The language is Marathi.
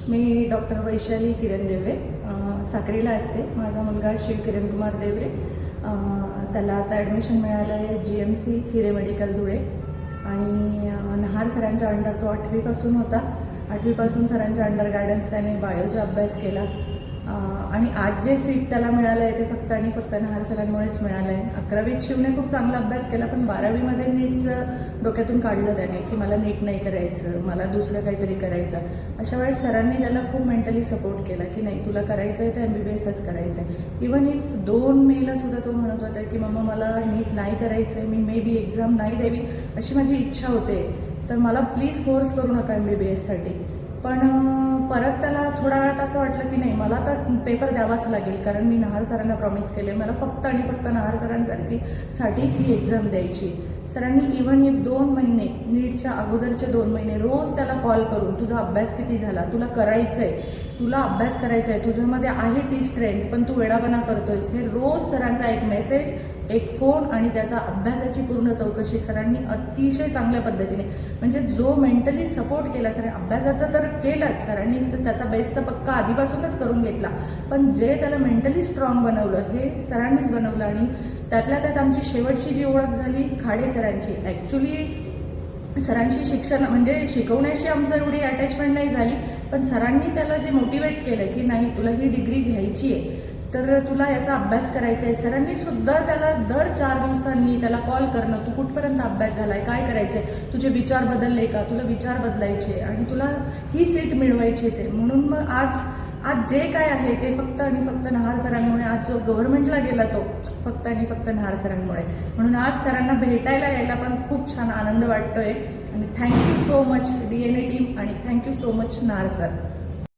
मी डॉक्टर वैशाली किरण देवरे साक्रीला असते. माझा मुलगा शिव किरण कुमार देवरे. त्याला आता ॲडमिशन मिळालं आहे GMC हिरे मेडिकल धुळे आणि नहार सरांच्या अंडर तो 8वीपासून होता. 8वीपासून सरांच्या अंडर गायडन्स त्याने बायोचा अभ्यास केला आणि आज जे सीट त्याला मिळालं आहे ते फक्त आणि फक्त नहार सरांमुळेच मिळालं आहे. 11वीत शिवने खूप चांगला अभ्यास केला, पण 12वीमध्ये नीटचं डोक्यातून काढलं त्याने की मला नीट नाही करायचं, मला दुसरं काहीतरी करायचं. अशा वेळेस सरांनी त्याला खूप मेंटली सपोर्ट केला की नाही, तुला करायचं आहे तर MBBSच करायचं आहे. इवन इफ 2 मेला सुद्धा तो म्हणत होता की मम्मा मला नीट नाही करायचं आहे, मी मे बी एक्झाम नाही द्यावी अशी माझी इच्छा होते, तर मला प्लीज फोर्स करू नका MBBSसाठी. पण परत त्याला थोड्या वेळात असं वाटलं की नाही, मला तर पेपर द्यावाच लागेल, कारण मी नहार सरांना प्रॉमिस केले मला फक्त आणि फक्त नहार सरांसाठी ही एक्झाम द्यायची. सरांनी इवन एक 2 महिने नीटच्या अगोदरचे 2 महिने रोज त्याला कॉल करून तुझा अभ्यास किती झाला, तुला करायचं आहे, तुला अभ्यास करायचा आहे, तुझ्यामध्ये आहे ती स्ट्रेंथ पण तू वेडापणा करतोयस, हे रोज सरांचा एक मेसेज, एक फोन आणि त्याचा अभ्यासाची पूर्ण चौकशी सरांनी अतिशय चांगल्या पद्धतीने, म्हणजे जो मेंटली सपोर्ट केला सर, अभ्यासाचं तर केलंच सरांनी, त्याचा बेस तर पक्का आधीपासूनच करून घेतला, पण जे त्याला मेंटली स्ट्रॉंग बनवलं हे सरांनीच बनवलं. आणि त्यातल्या त्यात आमची शेवटची जी ओळख झाली खाडे सरांची. ॲक्च्युली सरांची शिक्षण म्हणजे शिकवण्याशी आमचं एवढी अटॅचमेंट नाही झाली, पण सरांनी त्याला जे मोटिवेट केलं की नाही तुला ही डिग्री घ्यायची आहे तर तुला याचा अभ्यास करायचा आहे. सरांनी सुद्धा त्याला दर 4 दिवसांनी त्याला कॉल करणं, तू कुठपर्यंत अभ्यास झालाय, काय करायचंय, तुझे विचार बदलले का, तुला विचार बदलायचे आणि तुला ही सीट मिळवायचीच आहे. म्हणून मग आज जे काय आहे ते फक्त आणि फक्त नहार सरांमुळे, आज जो गव्हर्नमेंटला गेला तो फक्त आणि फक्त नहार सरांमुळे. म्हणून आज सरांना भेटायला यायला पण खूप छान आनंद वाटतोय आणि thank you so much DNA team आणि थँक्यू सो मच नहार सर.